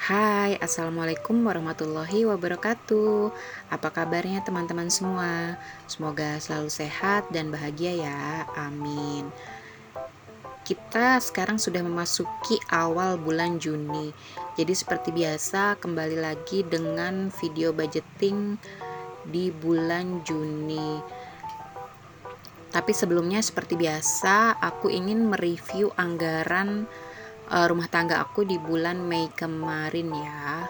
Hai, Assalamualaikum warahmatullahi wabarakatuh. Apa kabarnya teman-teman semua? Semoga selalu sehat dan bahagia ya, amin. Kita sekarang sudah memasuki awal bulan Juni. Jadi seperti biasa kembali lagi dengan video budgeting di bulan Juni. Tapi sebelumnya seperti biasa aku ingin mereview anggaran rumah tangga aku di bulan Mei kemarin ya.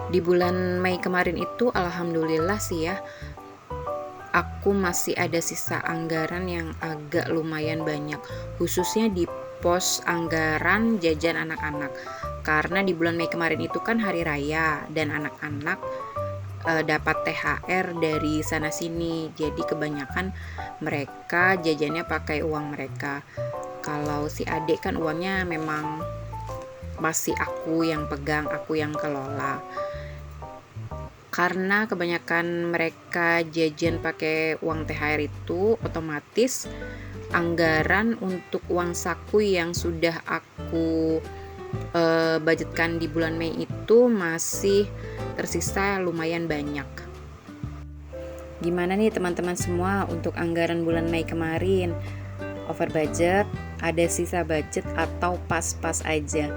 Di bulan Mei kemarin itu alhamdulillah sih ya, aku masih ada sisa anggaran yang agak lumayan banyak, khususnya di pos anggaran jajan anak-anak. Karena di bulan Mei kemarin itu kan hari raya dan anak-anak dapat THR dari sana sini. Jadi kebanyakan mereka jajannya pakai uang mereka. Kalau si adik kan uangnya memang masih aku yang pegang, aku yang kelola. Karena kebanyakan mereka jajan pakai uang THR itu, otomatis anggaran untuk uang saku yang sudah aku budgetkan di bulan Mei itu masih tersisa lumayan banyak. Gimana nih teman-teman semua untuk anggaran bulan Mei kemarin? Over budget, ada sisa budget, atau pas-pas aja?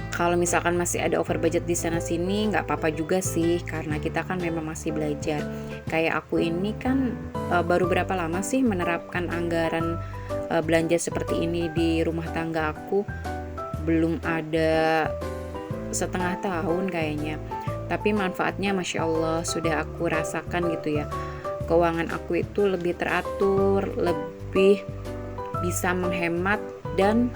Kalau misalkan masih ada over budget di sana sini nggak apa-apa juga sih, karena kita kan memang masih belajar. Kayak aku ini kan baru berapa lama sih menerapkan anggaran belanja seperti ini di rumah tangga aku, belum ada setengah tahun kayaknya. Tapi manfaatnya Masya Allah sudah aku rasakan gitu ya. Keuangan aku itu lebih teratur, lebih bisa menghemat dan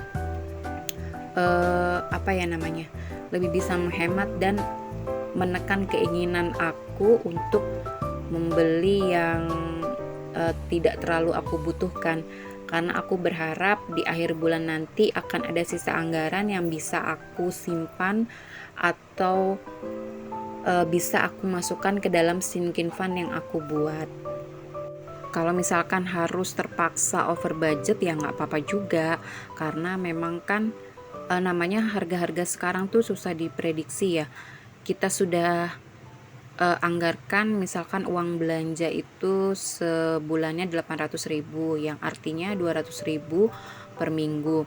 lebih bisa menghemat dan menekan keinginan aku untuk membeli yang tidak terlalu aku butuhkan, karena aku berharap di akhir bulan nanti akan ada sisa anggaran yang bisa aku simpan atau bisa aku masukkan ke dalam sinking fund yang aku buat. Kalau misalkan harus terpaksa over budget ya nggak apa-apa juga, karena memang kan namanya harga-harga sekarang tuh susah diprediksi ya. Kita sudah anggarkan misalkan uang belanja itu sebulannya 800.000, yang artinya 200.000 per minggu.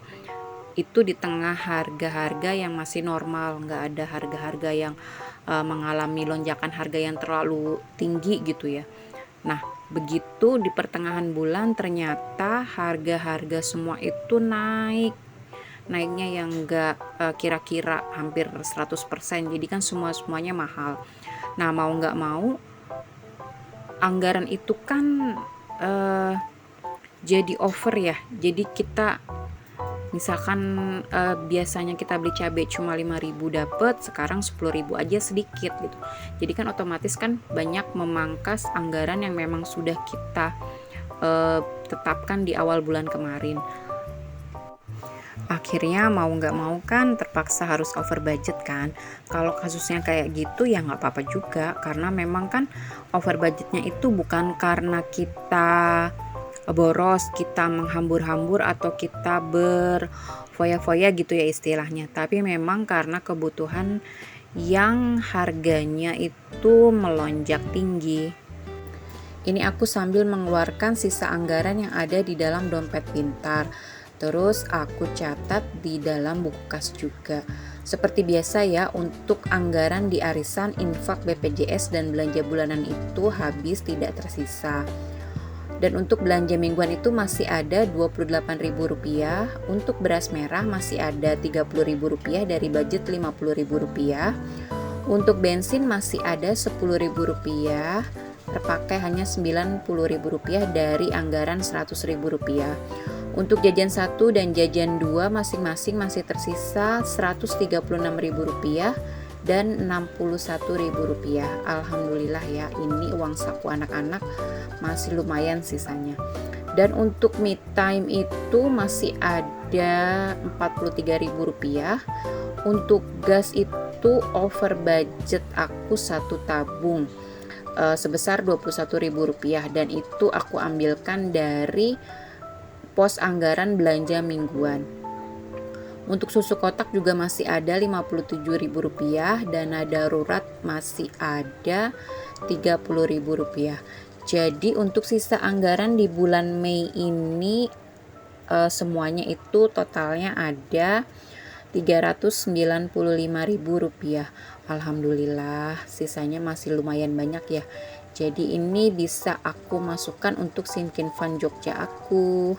Itu di tengah harga-harga yang masih normal, nggak ada harga-harga yang mengalami lonjakan harga yang terlalu tinggi gitu ya. Nah, begitu di pertengahan bulan ternyata harga-harga semua itu naiknya yang enggak kira-kira hampir 100%. Jadi kan semuanya mahal. Nah, mau nggak mau anggaran itu kan jadi over ya. Jadi kita misalkan biasanya kita beli cabai cuma 5.000 dapat, sekarang 10.000 aja sedikit gitu. Jadi kan otomatis kan banyak memangkas anggaran yang memang sudah kita tetapkan di awal bulan kemarin. Akhirnya mau nggak mau kan terpaksa harus over budget kan. Kalau kasusnya kayak gitu ya nggak apa-apa juga, karena memang kan over budgetnya itu bukan karena kita boros, kita menghambur-hambur atau kita berfoya-foya gitu ya istilahnya, tapi memang karena kebutuhan yang harganya itu melonjak tinggi. Ini aku sambil mengeluarkan sisa anggaran yang ada di dalam dompet pintar. Terus aku catat di dalam buku kas juga. Seperti biasa ya, untuk anggaran di arisan, infak, BPJS dan belanja bulanan itu habis tidak tersisa. Dan untuk belanja mingguan itu masih ada Rp28.000. Untuk beras merah masih ada Rp30.000 dari budget Rp50.000. Untuk bensin masih ada Rp10.000. Terpakai hanya Rp90.000 dari anggaran Rp100.000. Untuk jajan 1 dan jajan 2 masing-masing masih tersisa Rp136.000 dan Rp61.000. Alhamdulillah ya, ini uang saku anak-anak masih lumayan sisanya. Dan untuk me time itu masih ada Rp43.000. Untuk gas itu over budget aku satu tabung sebesar Rp21.000, dan itu aku ambilkan dari pos anggaran belanja mingguan. Untuk susu kotak juga masih ada Rp57.000, dana darurat masih ada Rp30.000. Jadi untuk sisa anggaran di bulan Mei ini semuanya itu totalnya ada Rp395.000. Alhamdulillah, sisanya masih lumayan banyak ya. Jadi ini bisa aku masukkan untuk Sinkin Fund Jogja aku.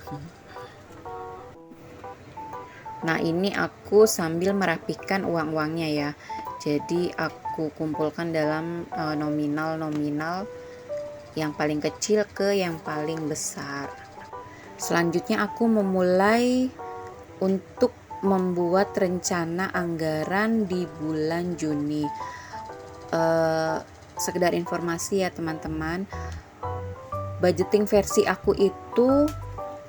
Nah, ini aku sambil merapikan uang-uangnya ya. Jadi aku kumpulkan dalam nominal-nominal yang paling kecil ke yang paling besar. Selanjutnya aku memulai untuk membuat rencana anggaran di bulan Juni. Sekedar informasi ya teman-teman, budgeting versi aku itu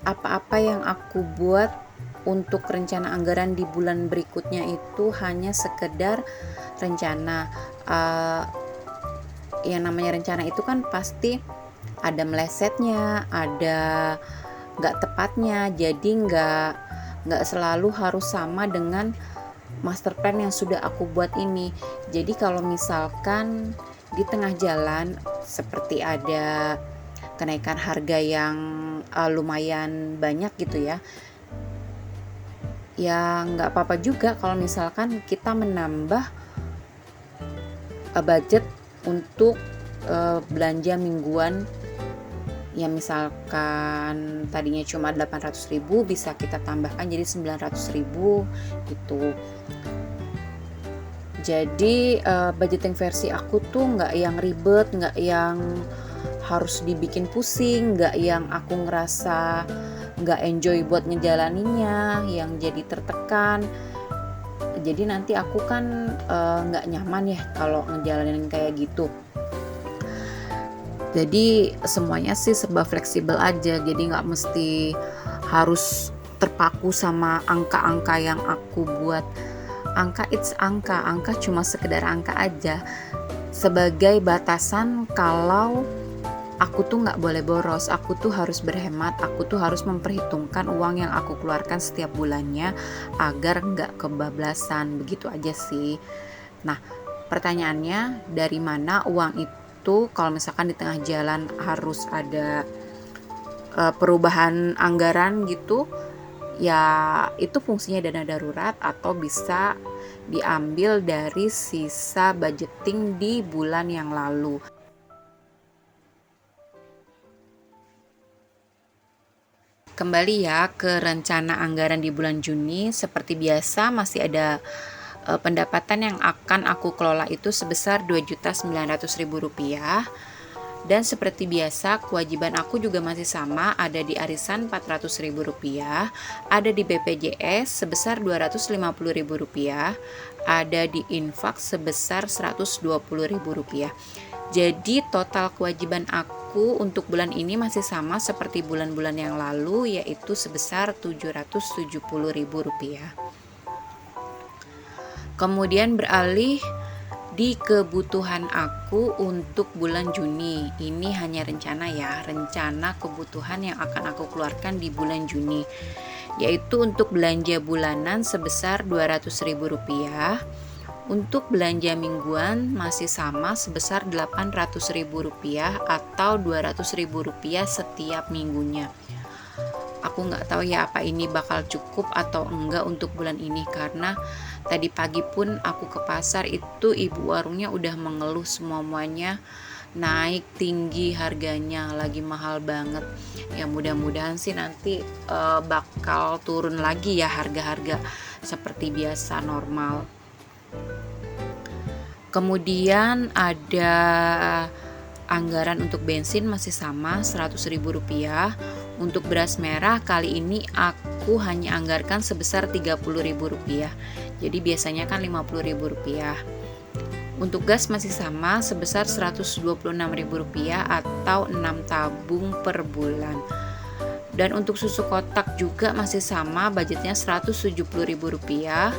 apa-apa yang aku buat untuk rencana anggaran di bulan berikutnya itu hanya sekedar rencana. Yang namanya rencana itu kan pasti ada melesetnya, ada nggak tepatnya, jadi nggak selalu harus sama dengan master plan yang sudah aku buat ini. Jadi kalau misalkan di tengah jalan seperti ada kenaikan harga yang lumayan banyak gitu ya nggak apa-apa juga kalau misalkan kita menambah budget untuk belanja mingguan. Ya misalkan tadinya cuma 800.000 bisa kita tambahkan jadi 900.000 gitu. Jadi budgeting versi aku tuh nggak yang ribet, nggak yang harus dibikin pusing, nggak yang aku ngerasa nggak enjoy buat ngejalaninnya, yang jadi tertekan. Jadi nanti aku kan nggak nyaman ya kalau ngejalanin kayak gitu. Jadi semuanya sih serba fleksibel aja, jadi nggak mesti harus terpaku sama angka-angka yang aku buat. Angka cuma sekedar angka aja sebagai batasan kalau aku tuh nggak boleh boros, aku tuh harus berhemat, aku tuh harus memperhitungkan uang yang aku keluarkan setiap bulannya agar nggak kebablasan, begitu aja sih. Nah, pertanyaannya dari mana uang itu kalau misalkan di tengah jalan harus ada perubahan anggaran gitu, ya itu fungsinya dana darurat atau bisa diambil dari sisa budgeting di bulan yang lalu. Kembali ya ke rencana anggaran di bulan Juni, seperti biasa masih ada pendapatan yang akan aku kelola itu sebesar Rp2.900.000. Dan seperti biasa kewajiban aku juga masih sama, ada di arisan Rp400.000, ada di BPJS sebesar Rp250.000, ada di infak sebesar Rp120.000. Jadi total kewajiban aku untuk bulan ini masih sama seperti bulan-bulan yang lalu, yaitu sebesar Rp770.000. Kemudian beralih di kebutuhan aku untuk bulan Juni. Ini hanya rencana ya, rencana kebutuhan yang akan aku keluarkan di bulan Juni, yaitu untuk belanja bulanan sebesar Rp200.000. Untuk belanja mingguan masih sama sebesar Rp800.000 atau Rp200.000 setiap minggunya. Aku nggak tahu ya apa ini bakal cukup atau enggak untuk bulan ini, karena tadi pagi pun aku ke pasar itu ibu warungnya udah mengeluh semuanya naik tinggi harganya, lagi mahal banget. Ya mudah-mudahan sih nanti bakal turun lagi ya harga-harga seperti biasa normal. Kemudian ada anggaran untuk bensin masih sama Rp100.000. Untuk beras merah kali ini aku hanya anggarkan sebesar Rp30.000. Jadi biasanya kan Rp50.000. Untuk gas masih sama sebesar Rp126.000 atau 6 tabung per bulan. Dan untuk susu kotak juga masih sama, budgetnya Rp170.000.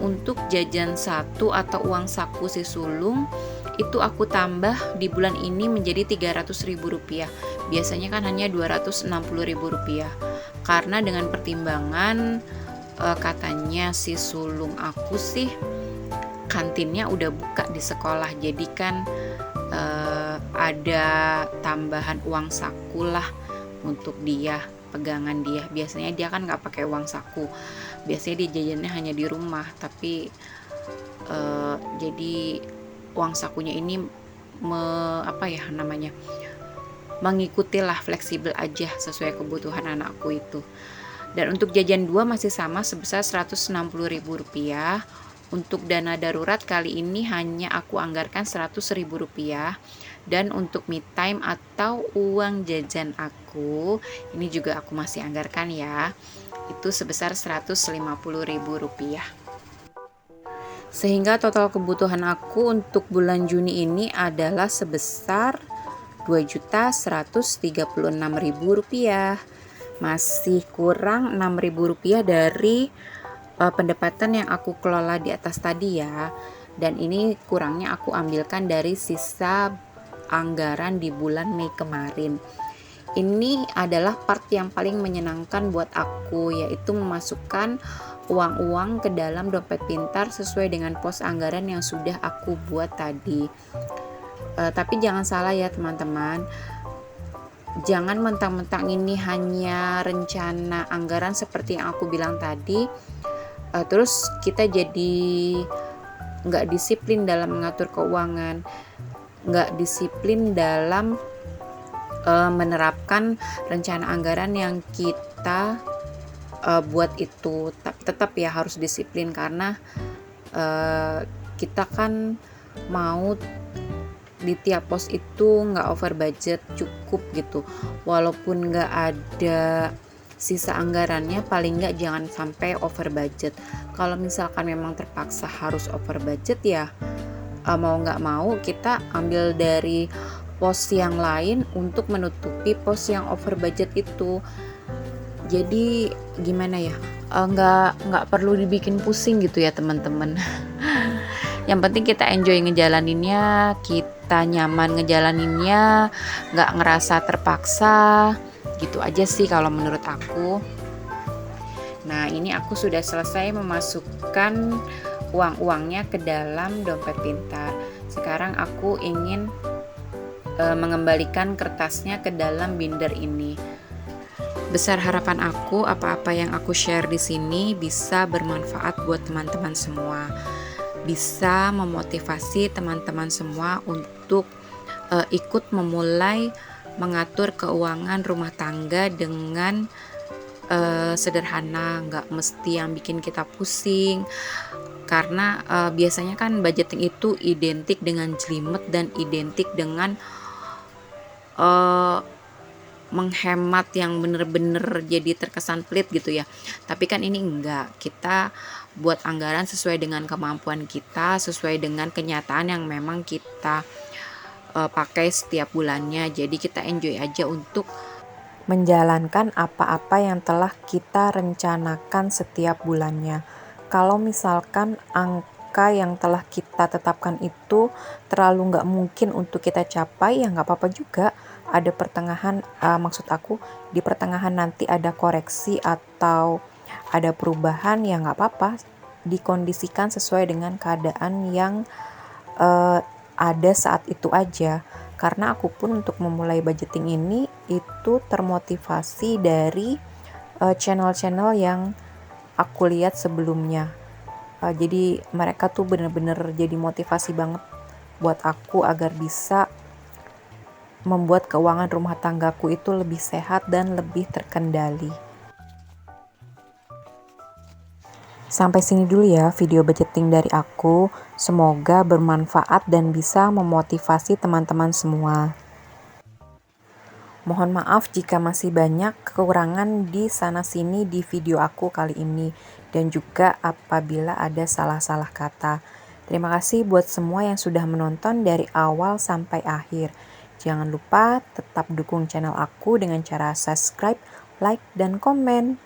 Untuk jajan satu atau uang saku si sulung itu aku tambah di bulan ini menjadi Rp300.000. Biasanya kan hanya Rp260.000. Karena dengan pertimbangan katanya si sulung aku sih kantinnya udah buka di sekolah, jadi kan ada tambahan uang saku lah untuk dia, pegangan dia. Biasanya dia kan nggak pakai uang saku, biasanya dia jajannya hanya di rumah, tapi jadi uang sakunya ini mengikutilah, fleksibel aja sesuai kebutuhan anakku itu. Dan untuk jajan 2 masih sama sebesar Rp160.000. Untuk dana darurat kali ini hanya aku anggarkan Rp100.000. Dan untuk me time atau uang jajan aku, ini juga aku masih anggarkan ya, itu sebesar Rp150.000. Sehingga total kebutuhan aku untuk bulan Juni ini adalah sebesar Rp2.136.000. Masih kurang Rp6.000 dari pendapatan yang aku kelola di atas tadi ya. Dan ini kurangnya aku ambilkan dari sisa anggaran di bulan Mei kemarin. Ini adalah part yang paling menyenangkan buat aku, yaitu memasukkan uang-uang ke dalam dompet pintar sesuai dengan pos anggaran yang sudah aku buat tadi. Tapi jangan salah ya teman-teman, jangan mentang-mentang ini hanya rencana anggaran seperti yang aku bilang tadi, terus kita jadi nggak disiplin dalam mengatur keuangan, nggak disiplin dalam menerapkan rencana anggaran yang kita buat itu. Tapi tetap ya harus disiplin, karena kita kan mau di tiap pos itu nggak over budget, cukup gitu. Walaupun nggak ada sisa anggarannya, paling nggak jangan sampai over budget. Kalau misalkan memang terpaksa harus over budget ya mau nggak mau kita ambil dari pos yang lain untuk menutupi pos yang over budget itu. Jadi gimana ya, nggak perlu dibikin pusing gitu ya teman-teman. Yang penting kita enjoy ngejalaninnya, kita nyaman ngejalaninnya, nggak ngerasa terpaksa, gitu aja sih kalau menurut aku. Nah, ini aku sudah selesai memasukkan uang-uangnya ke dalam dompet pintar. Sekarang aku ingin mengembalikan kertasnya ke dalam binder ini. Besar harapan aku apa-apa yang aku share di sini bisa bermanfaat buat teman-teman semua. Bisa memotivasi teman-teman semua untuk ikut memulai mengatur keuangan rumah tangga dengan sederhana, nggak mesti yang bikin kita pusing. Karena biasanya kan budgeting itu identik dengan jelimet dan identik dengan menghemat yang bener-bener jadi terkesan pelit gitu ya. Tapi kan ini enggak, kita buat anggaran sesuai dengan kemampuan kita, sesuai dengan kenyataan yang memang kita pakai setiap bulannya. Jadi kita enjoy aja untuk menjalankan apa-apa yang telah kita rencanakan setiap bulannya. Kalau misalkan angka yang telah kita tetapkan itu terlalu nggak mungkin untuk kita capai, ya nggak apa-apa juga. Ada pertengahan, maksud aku di pertengahan nanti ada koreksi atau ada perubahan, ya nggak apa-apa, dikondisikan sesuai dengan keadaan yang ada saat itu aja. Karena aku pun untuk memulai budgeting ini itu termotivasi dari channel-channel yang aku lihat sebelumnya. Jadi mereka tuh bener-bener jadi motivasi banget buat aku agar bisa membuat keuangan rumah tanggaku itu lebih sehat dan lebih terkendali. Sampai sini dulu ya video budgeting dari aku. Semoga bermanfaat dan bisa memotivasi teman-teman semua. Mohon maaf jika masih banyak kekurangan di sana-sini di video aku kali ini. Dan juga apabila ada salah-salah kata. Terima kasih buat semua yang sudah menonton dari awal sampai akhir. Jangan lupa tetap dukung channel aku dengan cara subscribe, like, dan komen.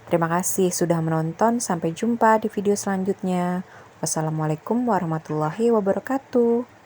Terima kasih sudah menonton. Sampai jumpa di video selanjutnya. Wassalamualaikum warahmatullahi wabarakatuh.